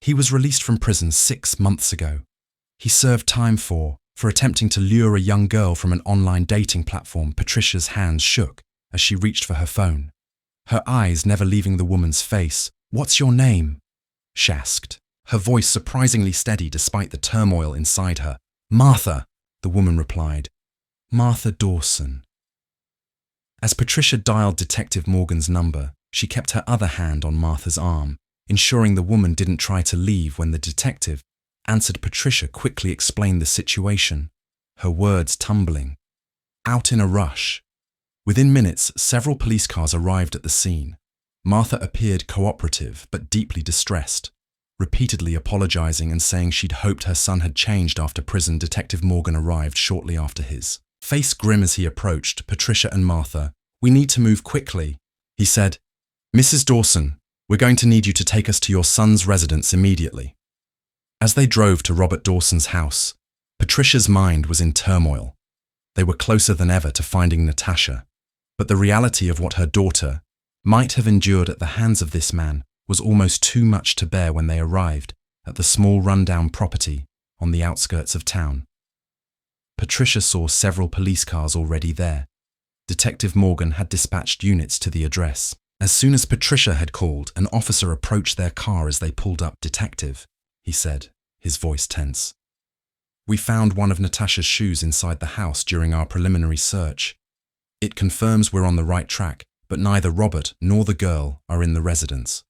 He was released from prison 6 months ago. He served time for attempting to lure a young girl from an online dating platform. Patricia's hands shook as she reached for her phone, her eyes never leaving the woman's face. "What's your name?" she asked, her voice surprisingly steady despite the turmoil inside her. "Martha," the woman replied. "Martha Dawson." As Patricia dialed Detective Morgan's number, she kept her other hand on Martha's arm, ensuring the woman didn't try to leave. When the detective answered, Patricia quickly explained the situation, her words tumbling out in a rush. Within minutes, several police cars arrived at the scene. Martha appeared cooperative but deeply distressed, repeatedly apologizing and saying she'd hoped her son had changed after prison. Detective Morgan arrived shortly after, his face grim as he approached Patricia and Martha. "We need to move quickly," he said. "Mrs. Dawson, we're going to need you to take us to your son's residence immediately." As they drove to Robert Dawson's house, Patricia's mind was in turmoil. They were closer than ever to finding Natasha, but the reality of what her daughter might have endured at the hands of this man was almost too much to bear. When they arrived at the small rundown property on the outskirts of town, Patricia saw several police cars already there. Detective Morgan had dispatched units to the address. As soon as Patricia had called, an officer approached their car as they pulled up. "Detective," he said, his voice tense. "We found one of Natasha's shoes inside the house during our preliminary search. It confirms we're on the right track, but neither Robert nor the girl are in the residence."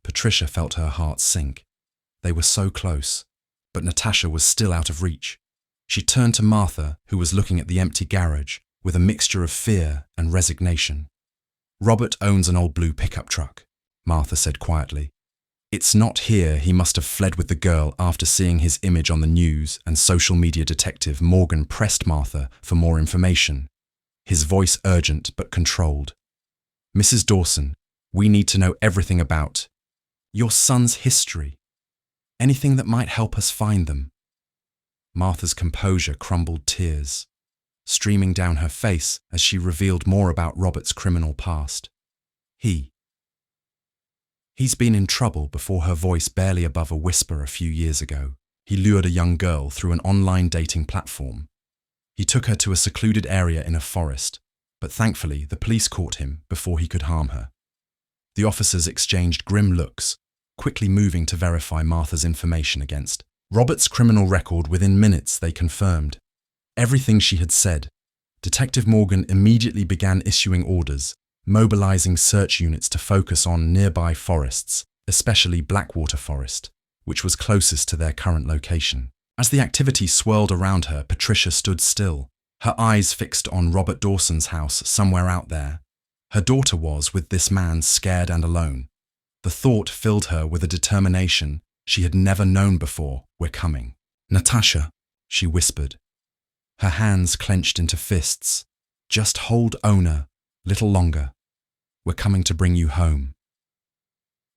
Patricia felt her heart sink. They were so close, but Natasha was still out of reach. She turned to Martha, who was looking at the empty garage, with a mixture of fear and resignation. "Robert owns an old blue pickup truck," Martha said quietly. "It's not here. He must have fled with the girl after seeing his image on the news and social media." Detective Morgan pressed Martha for more information, his voice urgent but controlled. "Mrs. Dawson, we need to know everything about your son's history. Anything that might help us find them." Martha's composure crumbled, tears streaming down her face as she revealed more about Robert's criminal past. He's been in trouble before, her voice barely above a whisper. "A few years ago, he lured a young girl through an online dating platform. He took her to a secluded area in a forest, but thankfully the police caught him before he could harm her." The officers exchanged grim looks, quickly moving to verify Martha's information against Robert's criminal record. Within minutes, they confirmed everything she had said. Detective Morgan immediately began issuing orders, mobilizing search units to focus on nearby forests, especially Blackwater Forest, which was closest to their current location. As the activity swirled around her, Patricia stood still, her eyes fixed on Robert Dawson's house somewhere out there. Her daughter was with this man, scared and alone. The thought filled her with a determination she had never known before. "We're coming." "Natasha," she whispered, her hands clenched into fists. "Just hold on a little longer. We're coming to bring you home."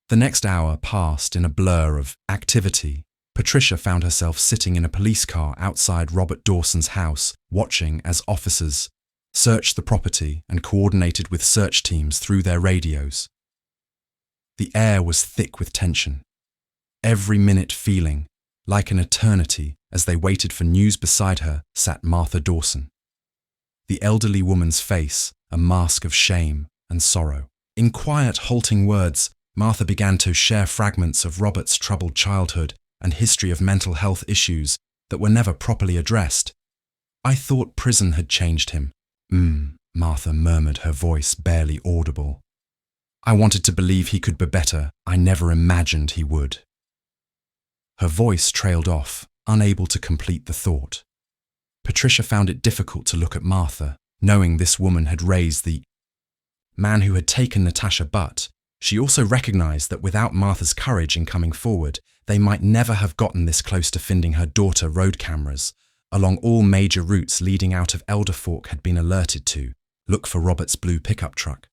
The next hour passed in a blur of activity. Patricia found herself sitting in a police car outside Robert Dawson's house, watching as officers searched the property and coordinated with search teams through their radios. The air was thick with tension, every minute feeling like an eternity. As they waited for news, beside her sat Martha Dawson, the elderly woman's face a mask of shame and sorrow. In quiet, halting words, Martha began to share fragments of Robert's troubled childhood and history of mental health issues that were never properly addressed. "I thought prison had changed him." Martha murmured, her voice barely audible. "I wanted to believe he could be better. I never imagined he would." Her voice trailed off, unable to complete the thought. Patricia found it difficult to look at Martha, knowing this woman had raised the man who had taken Natasha, but she also recognized that without Martha's courage in coming forward, they might never have gotten this close to finding her daughter. Road cameras along all major routes leading out of Elder Fork had been alerted to look for Robert's blue pickup truck.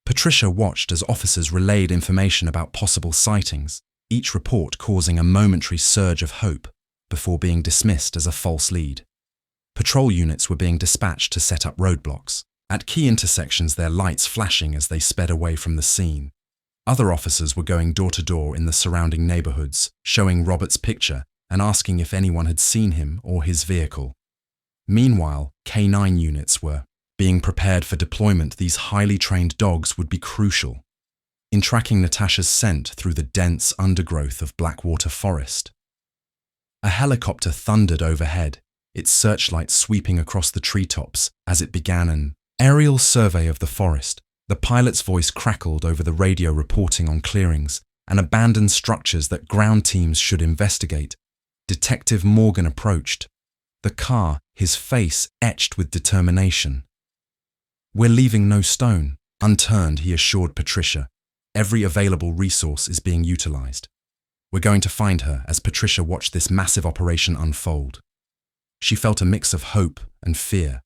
Patricia watched as officers relayed information about possible sightings, each report causing a momentary surge of hope before being dismissed as a false lead. Patrol units were being dispatched to set up roadblocks, at key intersections, their lights flashing as they sped away from the scene. Other officers were going door to door in the surrounding neighborhoods, showing Robert's picture and asking if anyone had seen him or his vehicle. Meanwhile, K9 units were being prepared for deployment. These highly trained dogs would be crucial in tracking Natasha's scent through the dense undergrowth of Blackwater Forest. A helicopter thundered overhead, its searchlight sweeping across the treetops as it began an aerial survey of the forest. The pilot's voice crackled over the radio, reporting on clearings and abandoned structures that ground teams should investigate. Detective Morgan approached the car, his face etched with determination. "We're leaving no stone unturned," he assured Patricia. "Every available resource is being utilized. We're going to find her." As Patricia watched this massive operation unfold, she felt a mix of hope and fear.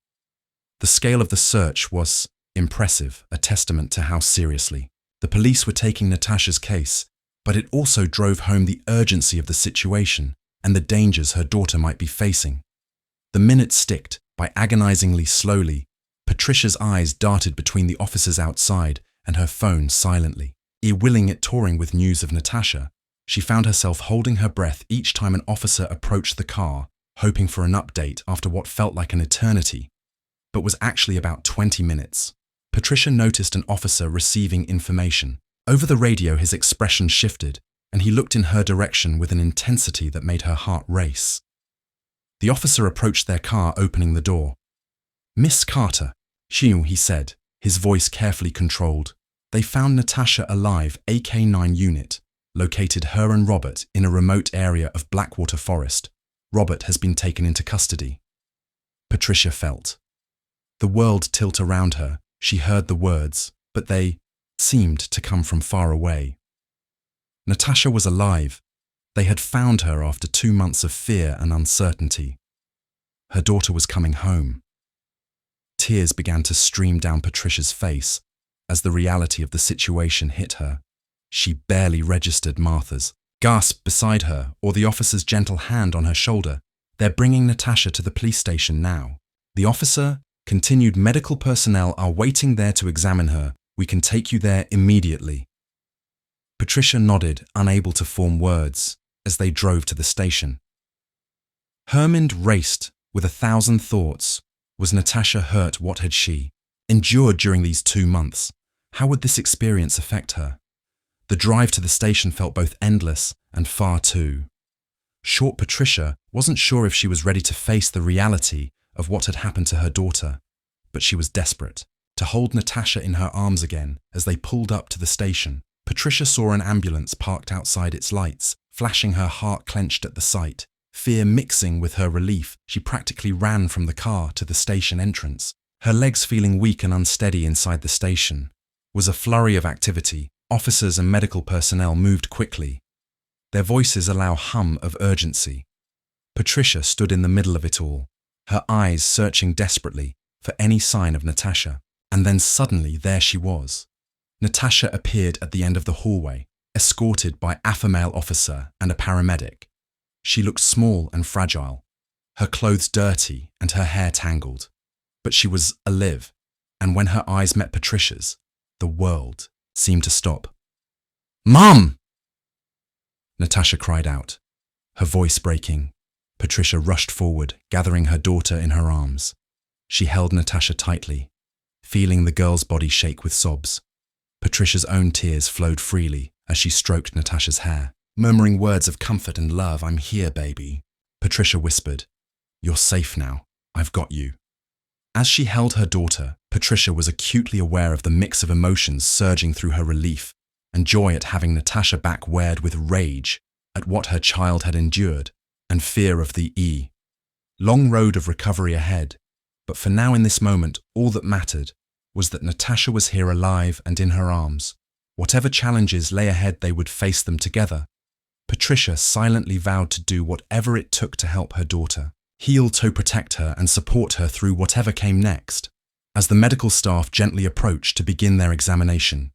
The scale of the search was impressive, a testament to how seriously the police were taking Natasha's case, but it also drove home the urgency of the situation and the dangers her daughter might be facing. The minutes ticked by agonizingly slowly. Patricia's eyes darted between the officers outside and her phone silently. Willing it touring with news of Natasha, she found herself holding her breath each time an officer approached the car, hoping for an update after what felt like an eternity, but was actually about 20 minutes. Patricia noticed an officer receiving information. Over the radio, his expression shifted, and he looked in her direction with an intensity that made her heart race. The officer approached their car, opening the door. "Miss Carter," he said, his voice carefully controlled. "They found Natasha alive. A K9 unit located her and Robert in a remote area of Blackwater Forest. Robert has been taken into custody." Patricia felt the world tilt around her. She heard the words, but they seemed to come from far away. Natasha was alive. They had found her after 2 months of fear and uncertainty. Her daughter was coming home. Tears began to stream down Patricia's face as the reality of the situation hit her. She barely registered Martha's gasp beside her or the officer's gentle hand on her shoulder. "They're bringing Natasha to the police station now." The officer continued, "Medical personnel are waiting there to examine her. We can take you there immediately." Patricia nodded, unable to form words, as they drove to the station. Her mind raced with 1,000 thoughts. Was Natasha hurt? What had she endured during these 2 months? How would this experience affect her? The drive to the station felt both endless and far too short. Patricia wasn't sure if she was ready to face the reality of what had happened to her daughter, but she was desperate to hold Natasha in her arms again. As they pulled up to the station, Patricia saw an ambulance parked outside its lights, flashing. Her heart clenched at the sight. Fear mixing with her relief, she practically ran from the car to the station entrance. Her legs feeling weak and unsteady inside the station was a flurry of activity. Officers and medical personnel moved quickly, their voices a loud hum of urgency. Patricia stood in the middle of it all, her eyes searching desperately for any sign of Natasha. And then suddenly there she was. Natasha appeared at the end of the hallway, escorted by a female officer and a paramedic. She looked small and fragile, her clothes dirty and her hair tangled, but she was alive, and when her eyes met Patricia's, the world seemed to stop. "Mom!" Natasha cried out, her voice breaking. Patricia rushed forward, gathering her daughter in her arms. She held Natasha tightly, feeling the girl's body shake with sobs. Patricia's own tears flowed freely as she stroked Natasha's hair, murmuring words of comfort and love. "I'm here, baby." Patricia whispered, "You're safe now. I've got you." As she held her daughter, Patricia was acutely aware of the mix of emotions surging through her: relief and joy at having Natasha back, weird with rage at what her child had endured, and fear of the long road of recovery ahead. But for now, in this moment, all that mattered was that Natasha was here, alive and in her arms. Whatever challenges lay ahead, they would face them together. Patricia silently vowed to do whatever it took to help her daughter, heal, to protect her and support her through whatever came next. As the medical staff gently approached to begin their examination,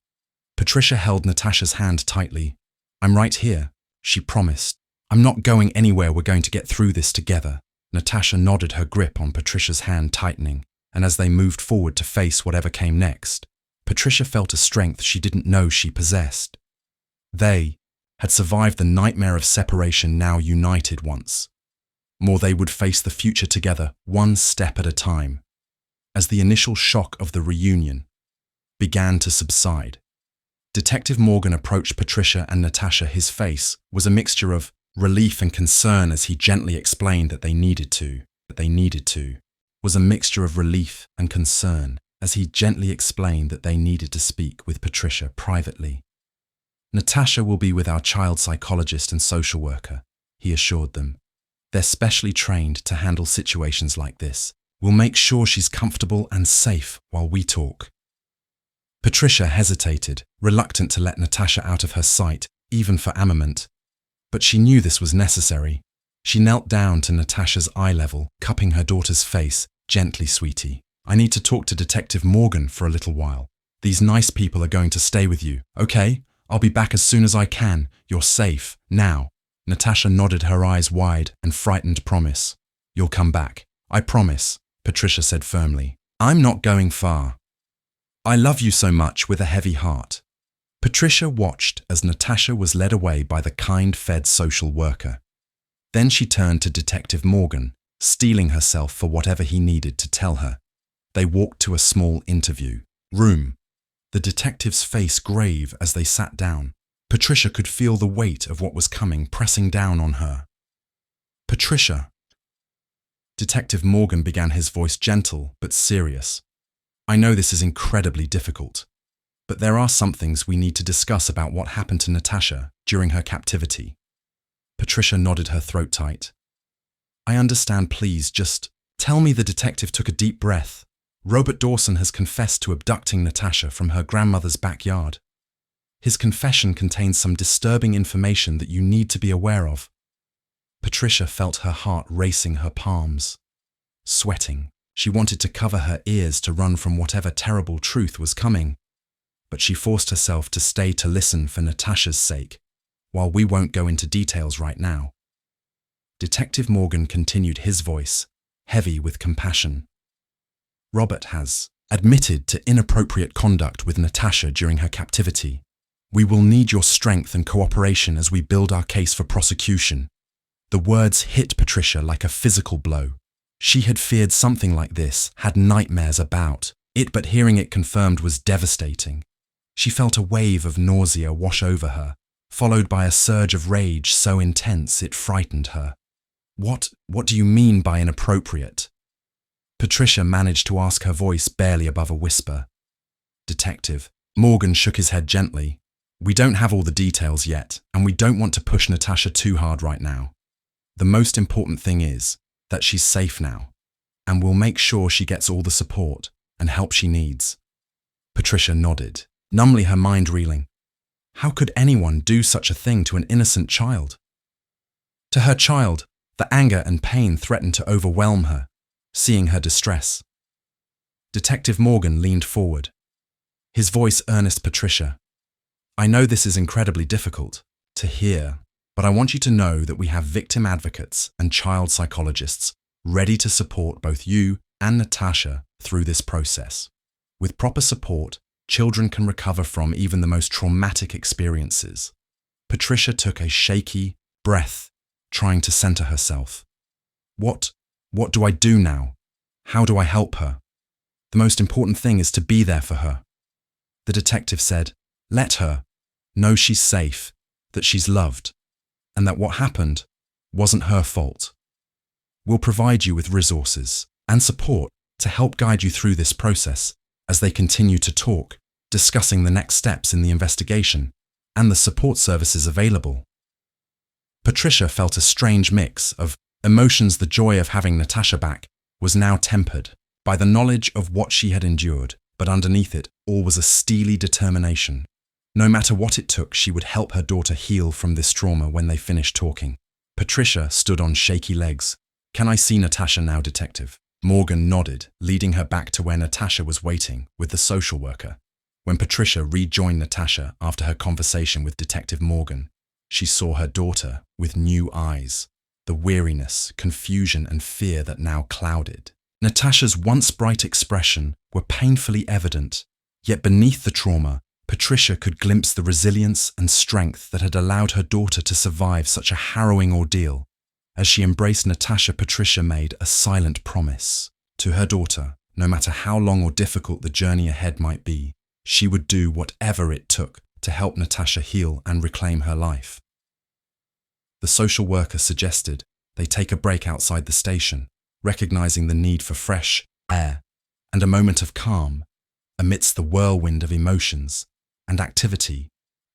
Patricia held Natasha's hand tightly. "I'm right here," she promised. "I'm not going anywhere. We're going to get through this together." Natasha nodded, her grip on Patricia's hand tightening, and as they moved forward to face whatever came next, Patricia felt a strength she didn't know she possessed. They had survived the nightmare of separation, now united once more. They would face the future together, one step at a time. As the initial shock of the reunion began to subside, Detective Morgan approached Patricia and Natasha. His face was a mixture of relief and concern as he gently explained that they needed to. Was a mixture of relief and concern as he gently explained that they needed to speak with Patricia privately. Natasha will be with our child psychologist and social worker, he assured them. They're specially trained to handle situations like this. We'll make sure she's comfortable and safe while we talk. Patricia hesitated, reluctant to let Natasha out of her sight, even for a moment. But she knew this was necessary. She knelt down to Natasha's eye level, cupping her daughter's face. Gently, sweetie. I need to talk to Detective Morgan for a little while. These nice people are going to stay with you, okay? I'll be back as soon as I can. You're safe, now. Natasha nodded, her eyes wide and frightened. Promise. You'll come back. I promise, Patricia said firmly. I'm not going far. I love you so much, with a heavy heart. Patricia watched as Natasha was led away by the kind-fed social worker. Then she turned to Detective Morgan, steeling herself for whatever he needed to tell her. They walked to a small interview room, the detective's face grave as they sat down. Patricia could feel the weight of what was coming pressing down on her. Patricia. Detective Morgan began, his voice gentle but serious. I know this is incredibly difficult, but there are some things we need to discuss about what happened to Natasha during her captivity. Patricia nodded, her throat tight. I understand, please just tell me. The detective took a deep breath. Robert Dawson has confessed to abducting Natasha from her grandmother's backyard. His confession contains some disturbing information that you need to be aware of. Patricia felt her heart racing, her palms sweating. She wanted to cover her ears to run from whatever terrible truth was coming, but she forced herself to stay to listen for Natasha's sake. While we won't go into details right now. Detective Morgan continued, his voice heavy with compassion. Robert has admitted to inappropriate conduct with Natasha during her captivity. We will need your strength and cooperation as we build our case for prosecution. The words hit Patricia like a physical blow. She had feared something like this, had nightmares about it, but hearing it confirmed was devastating. She felt a wave of nausea wash over her, followed by a surge of rage so intense it frightened her. What do you mean by inappropriate? Patricia managed to ask, her voice barely above a whisper. Detective Morgan shook his head gently. We don't have all the details yet, and we don't want to push Natasha too hard right now. The most important thing is that she's safe now, and we'll make sure she gets all the support and help she needs. Patricia nodded, numbly, her mind reeling. How could anyone do such a thing to an innocent child? To her child, the anger and pain threatened to overwhelm her, seeing her distress. Detective Morgan leaned forward, his voice earnest. Patricia, I know this is incredibly difficult to hear, but I want you to know that we have victim advocates and child psychologists ready to support both you and Natasha through this process. With proper support, children can recover from even the most traumatic experiences. Patricia took a shaky breath, trying to center herself. What do I do now? How do I help her? The most important thing is to be there for her. The detective said, let her know she's safe, that she's loved, and that what happened wasn't her fault. We'll provide you with resources and support to help guide you through this process as they continue to talk, discussing the next steps in the investigation and the support services available. Patricia felt a strange mix of emotions. The joy of having Natasha back was now tempered by the knowledge of what she had endured, but underneath it all was a steely determination. No matter what it took, she would help her daughter heal from this trauma. When they finished talking, Patricia stood on shaky legs. Can I see Natasha now, Detective? Morgan nodded, leading her back to where Natasha was waiting with the social worker. When Patricia rejoined Natasha after her conversation with Detective Morgan, she saw her daughter with new eyes. The weariness, confusion, and fear that now clouded Natasha's once bright expression were painfully evident, yet beneath the trauma, Patricia could glimpse the resilience and strength that had allowed her daughter to survive such a harrowing ordeal. As she embraced Natasha, Patricia made a silent promise to her daughter. No matter how long or difficult the journey ahead might be, she would do whatever it took to help Natasha heal and reclaim her life. The social worker suggested they take a break outside the station, recognizing the need for fresh air and a moment of calm amidst the whirlwind of emotions and activity.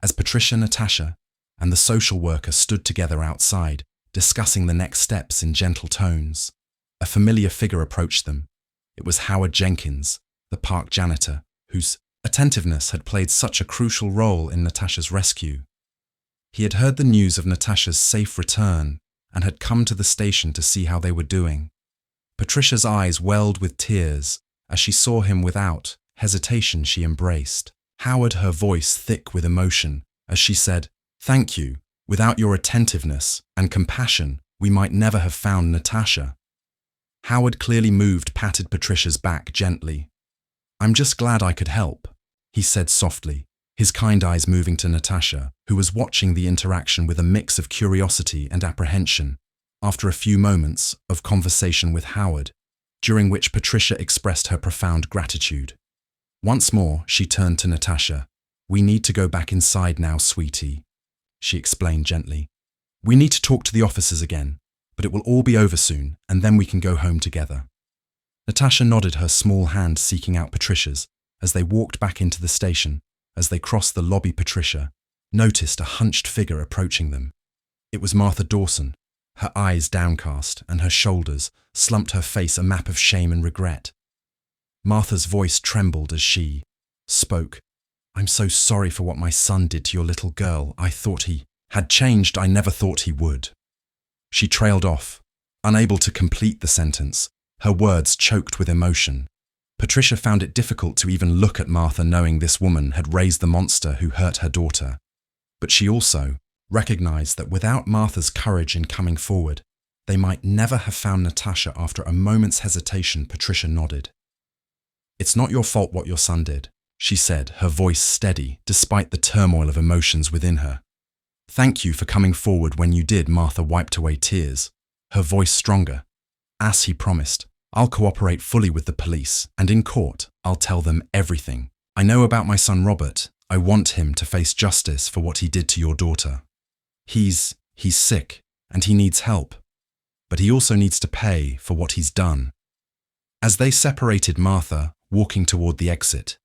As Patricia, Natasha, and the social worker stood together outside, discussing the next steps in gentle tones, a familiar figure approached them. It was Howard Jenkins, the park janitor, whose attentiveness had played such a crucial role in Natasha's rescue. He had heard the news of Natasha's safe return and had come to the station to see how they were doing. Patricia's eyes welled with tears as she saw him. Without hesitation, she embraced Howard, her voice thick with emotion, as she said, "Thank you. Without your attentiveness and compassion, we might never have found Natasha." Howard, clearly moved, patted Patricia's back gently. "I'm just glad I could help," he said softly, his kind eyes moving to Natasha, who was watching the interaction with a mix of curiosity and apprehension. After a few moments of conversation with Howard, during which Patricia expressed her profound gratitude. Once more, she turned to Natasha. "We need to go back inside now, sweetie," she explained gently. "We need to talk to the officers again, but it will all be over soon, and then we can go home together." Natasha nodded, her small hand seeking out Patricia's as they walked back into the station. As they crossed the lobby, Patricia noticed a hunched figure approaching them. It was Martha Dawson, her eyes downcast and her shoulders slumped, her face a map of shame and regret. Martha's voice trembled as she spoke. "I'm so sorry for what my son did to your little girl. I thought he had changed. I never thought he would." She trailed off, unable to complete the sentence, her words choked with emotion. Patricia found it difficult to even look at Martha, knowing this woman had raised the monster who hurt her daughter. But she also recognized that without Martha's courage in coming forward, they might never have found Natasha. After a moment's hesitation, Patricia nodded. "It's not your fault what your son did," she said, her voice steady despite the turmoil of emotions within her. "Thank you for coming forward when you did." Martha wiped away tears, her voice stronger. "As he promised, I'll cooperate fully with the police, and in court, I'll tell them everything I know about my son Robert. I want him to face justice for what he did to your daughter. He's sick, and he needs help, but he also needs to pay for what he's done." As they separated, Martha walking toward the exit,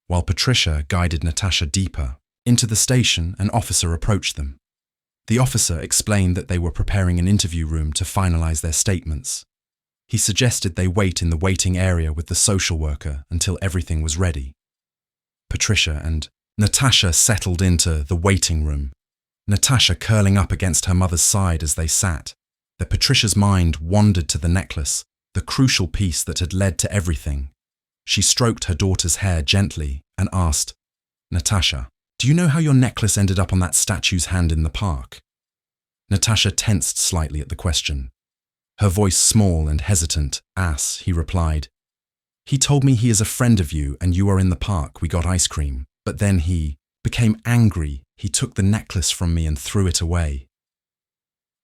while Patricia guided Natasha deeper into the station, an officer approached them. The officer explained that they were preparing an interview room to finalize their statements. He suggested they wait in the waiting area with the social worker until everything was ready. Patricia and Natasha settled into the waiting room, Natasha curling up against her mother's side as they sat. That Patricia's mind wandered to the necklace, the crucial piece that had led to everything. She stroked her daughter's hair gently and asked, "Natasha, do you know how your necklace ended up on that statue's hand in the park?" Natasha tensed slightly at the question. Her voice small and hesitant. "As," he replied. "He told me he is a friend of you and you are in the park. We got ice cream. But then he became angry. He took the necklace from me and threw it away."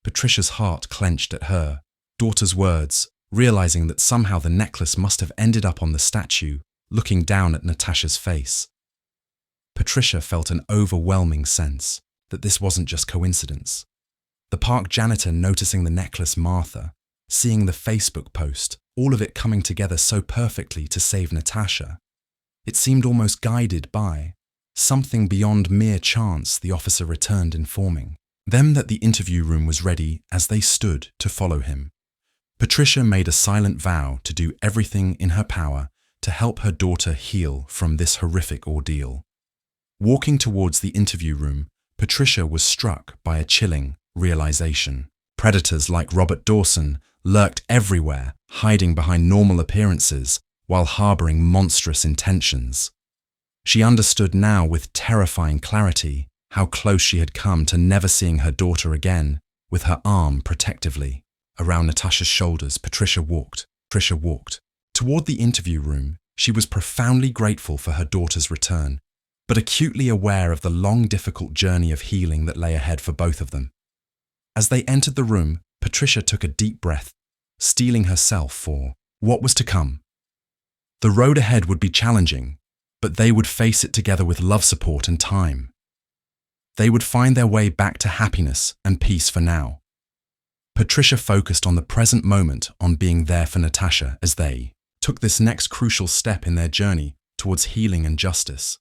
Patricia's heart clenched at her daughter's words, realizing that somehow the necklace must have ended up on the statue, looking down at Natasha's face. Patricia felt an overwhelming sense that this wasn't just coincidence. The park janitor noticing the necklace, Martha seeing the Facebook post, all of it coming together so perfectly to save Natasha. It seemed almost guided by something beyond mere chance. The officer returned, informing them that the interview room was ready as they stood to follow him. Patricia made a silent vow to do everything in her power to help her daughter heal from this horrific ordeal. Walking towards the interview room, Patricia was struck by a chilling realization. Predators like Robert Dawson lurked everywhere, hiding behind normal appearances while harboring monstrous intentions. She understood now with terrifying clarity how close she had come to never seeing her daughter again. With her arm protectively around Natasha's shoulders, Patricia walked toward the interview room. She was profoundly grateful for her daughter's return. but acutely aware of the long, difficult journey of healing that lay ahead for both of them. As they entered the room, Patricia took a deep breath, steeling herself for what was to come. The road ahead would be challenging, but they would face it together with love, support, and time. They would find their way back to happiness and peace for now. Patricia focused on the present moment, on being there for Natasha as they took this next crucial step in their journey towards healing and justice.